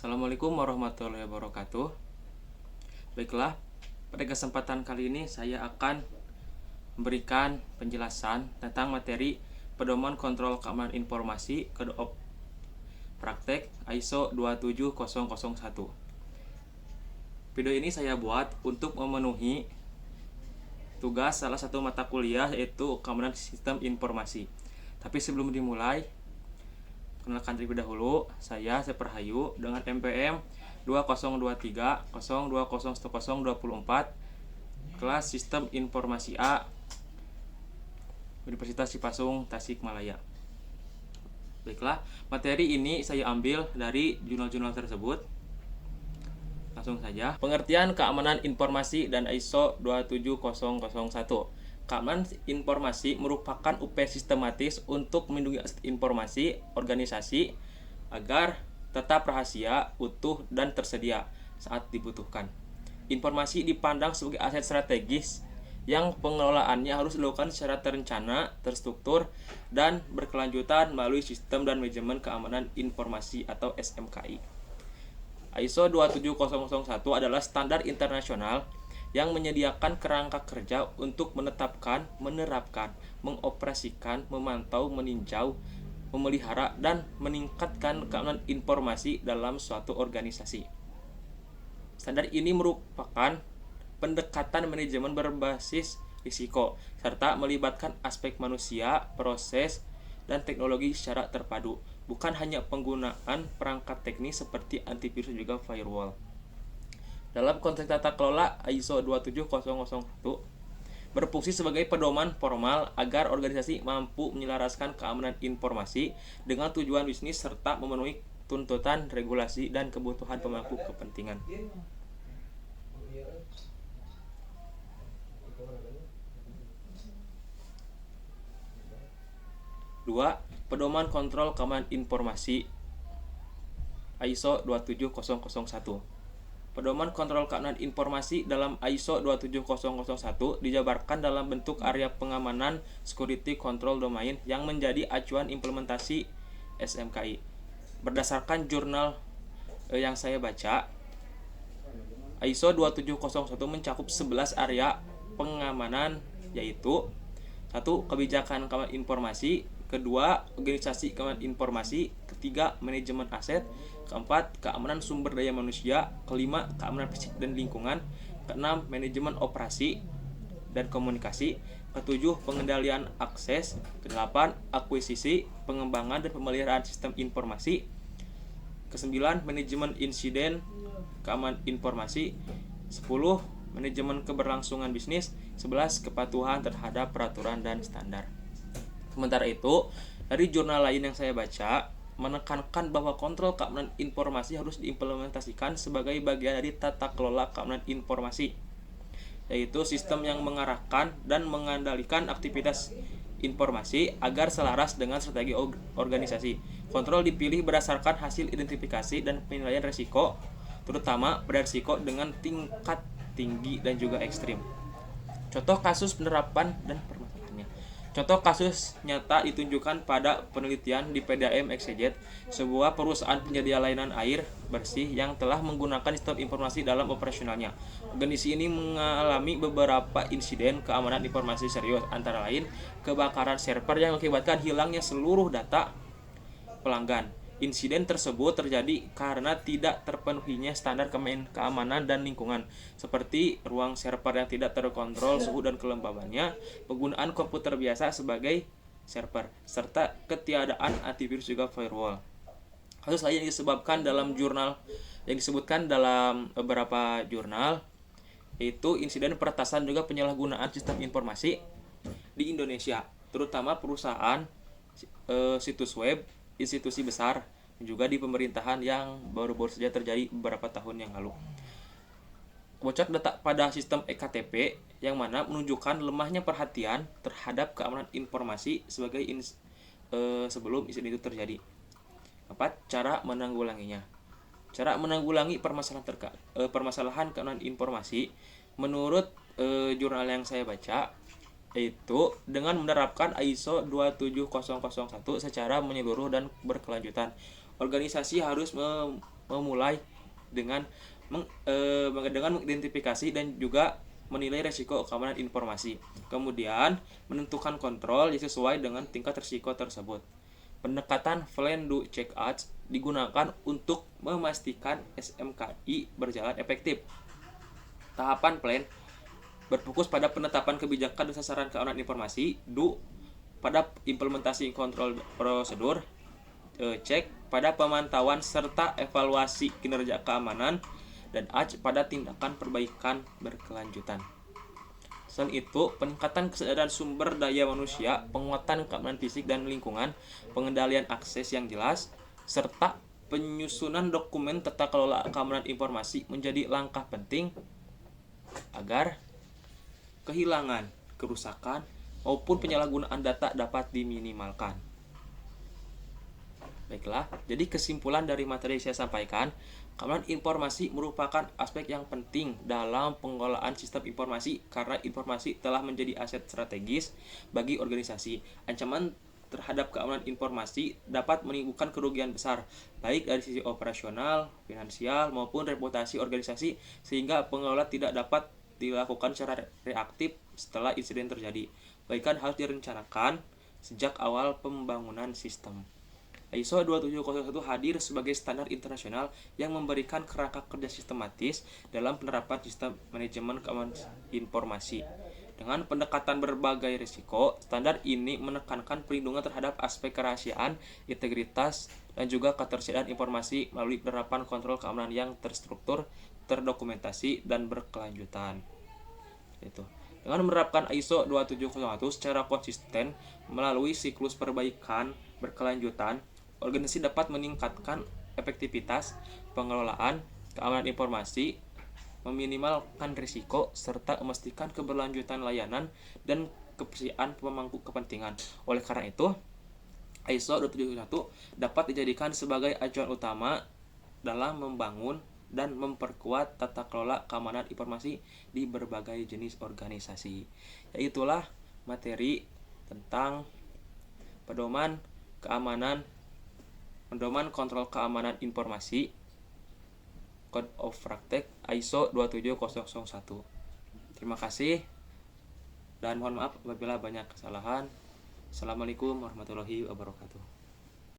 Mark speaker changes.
Speaker 1: Assalamualaikum warahmatullahi wabarakatuh. Baiklah, pada kesempatan kali ini saya akan memberikan penjelasan tentang materi pedoman kontrol keamanan informasi Code of Praktek ISO 27001. Video ini saya buat untuk memenuhi tugas salah satu mata kuliah, yaitu keamanan sistem informasi. Tapi sebelum dimulai, kenalkan terlebih dahulu, saya Seperhayu dengan MPM 202302011024, kelas Sistem Informasi A, Universitas Cipasung, Tasikmalaya. Baiklah, materi ini saya ambil dari jurnal-jurnal tersebut. Langsung saja. Pengertian keamanan informasi dan ISO 27001. Keamanan informasi merupakan upaya sistematis untuk melindungi aset informasi organisasi agar tetap rahasia, utuh, dan tersedia saat dibutuhkan. Informasi dipandang sebagai aset strategis yang pengelolaannya harus dilakukan secara terencana, terstruktur, dan berkelanjutan melalui sistem dan manajemen keamanan informasi atau SMKI. ISO 27001 adalah standar internasional yang menyediakan kerangka kerja untuk menetapkan, menerapkan, mengoperasikan, memantau, meninjau, memelihara, dan meningkatkan keamanan informasi dalam suatu organisasi. Standar ini merupakan pendekatan manajemen berbasis risiko, serta melibatkan aspek manusia, proses, dan teknologi secara terpadu, bukan hanya penggunaan perangkat teknis seperti antivirus dan juga firewall. Dalam konteks tata kelola, ISO 27001 berfungsi sebagai pedoman formal agar organisasi mampu menyelaraskan keamanan informasi dengan tujuan bisnis serta memenuhi tuntutan regulasi dan kebutuhan pemangku kepentingan. Dua, pedoman kontrol keamanan informasi ISO 27001. Pedoman kontrol keamanan informasi dalam ISO 27001 dijabarkan dalam bentuk area pengamanan security control domain yang menjadi acuan implementasi SMKI. Berdasarkan jurnal yang saya baca, ISO 27001 mencakup 11 area pengamanan, yaitu 1. Kebijakan keamanan informasi, kedua, organisasi keamanan informasi, ketiga, manajemen aset, keempat, keamanan sumber daya manusia, kelima, keamanan fisik dan lingkungan, keenam, manajemen operasi dan komunikasi, ketujuh, pengendalian akses, kedelapan, akuisisi, pengembangan dan pemeliharaan sistem informasi, kesembilan, manajemen insiden keamanan informasi, 10, manajemen keberlangsungan bisnis, 11, kepatuhan terhadap peraturan dan standar. Sementara itu, dari jurnal lain yang saya baca menekankan bahwa kontrol keamanan informasi harus diimplementasikan sebagai bagian dari tata kelola keamanan informasi, yaitu sistem yang mengarahkan dan mengendalikan aktivitas informasi agar selaras dengan strategi organisasi. Kontrol dipilih berdasarkan hasil identifikasi dan penilaian risiko, terutama pada risiko dengan tingkat tinggi dan juga ekstrim. Contoh kasus penerapan dan permasalahannya. Contoh kasus nyata ditunjukkan pada penelitian di PDAM XYZ, sebuah perusahaan penyedia layanan air bersih yang telah menggunakan sistem informasi dalam operasionalnya. Organisasi ini mengalami beberapa insiden keamanan informasi serius, antara lain kebakaran server yang mengakibatkan hilangnya seluruh data pelanggan. Insiden tersebut terjadi karena tidak terpenuhinya standar keamanan dan lingkungan, seperti ruang server yang tidak terkontrol suhu dan kelembabannya, penggunaan komputer biasa sebagai server, serta ketiadaan antivirus juga firewall. Kasus lain yang disebabkan dalam jurnal yang disebutkan dalam beberapa jurnal, yaitu insiden peretasan juga penyalahgunaan sistem informasi di Indonesia, terutama perusahaan, situs web, institusi besar, juga di pemerintahan yang baru-baru saja terjadi beberapa tahun yang lalu. Bocor data pada sistem EKTP yang mana menunjukkan lemahnya perhatian terhadap keamanan informasi sebagai sebelum insiden itu terjadi. 4. Cara menanggulanginya. Cara menanggulangi permasalahan keamanan informasi menurut jurnal yang saya baca, yaitu dengan menerapkan ISO 27001 secara menyeluruh dan berkelanjutan. Organisasi harus memulai dengan mengidentifikasi dan juga menilai resiko keamanan informasi. Kemudian menentukan kontrol yang sesuai dengan tingkat risiko tersebut. Pendekatan plan do check out digunakan untuk memastikan SMKI berjalan efektif. Tahapan plan berfokus pada penetapan kebijakan dan sasaran keamanan informasi. Do pada implementasi kontrol prosedur. Check pada pemantauan serta evaluasi kinerja keamanan, dan H pada tindakan perbaikan berkelanjutan. Selain itu, peningkatan kesadaran sumber daya manusia, penguatan keamanan fisik dan lingkungan, pengendalian akses yang jelas, serta penyusunan dokumen tata kelola keamanan informasi menjadi langkah penting agar kehilangan, kerusakan, maupun penyalahgunaan data dapat diminimalkan. Baiklah, jadi kesimpulan dari materi yang saya sampaikan, keamanan informasi merupakan aspek yang penting dalam pengelolaan sistem informasi karena informasi telah menjadi aset strategis bagi organisasi. Ancaman terhadap keamanan informasi dapat menimbulkan kerugian besar, baik dari sisi operasional, finansial, maupun reputasi organisasi, sehingga pengelola tidak dapat dilakukan secara reaktif setelah insiden terjadi, bahkan harus direncanakan sejak awal pembangunan sistem. ISO 2701 hadir sebagai standar internasional yang memberikan kerangka kerja sistematis dalam penerapan sistem manajemen keamanan informasi. Dengan pendekatan berbagai risiko, standar ini menekankan perlindungan terhadap aspek kerahasiaan, integritas, dan juga ketersediaan informasi melalui penerapan kontrol keamanan yang terstruktur, terdokumentasi, dan berkelanjutan. Dengan menerapkan ISO 2701 secara konsisten melalui siklus perbaikan berkelanjutan, organisasi dapat meningkatkan efektivitas pengelolaan keamanan informasi, meminimalkan risiko, serta memastikan keberlanjutan layanan dan kebersihan pemangku kepentingan. Oleh karena itu, ISO 271 dapat dijadikan sebagai acuan utama dalam membangun dan memperkuat tata kelola keamanan informasi di berbagai jenis organisasi. Yaitulah materi tentang pedoman kontrol keamanan informasi Code of Practice ISO 27001. Terima kasih dan mohon maaf apabila banyak kesalahan. Assalamualaikum warahmatullahi wabarakatuh.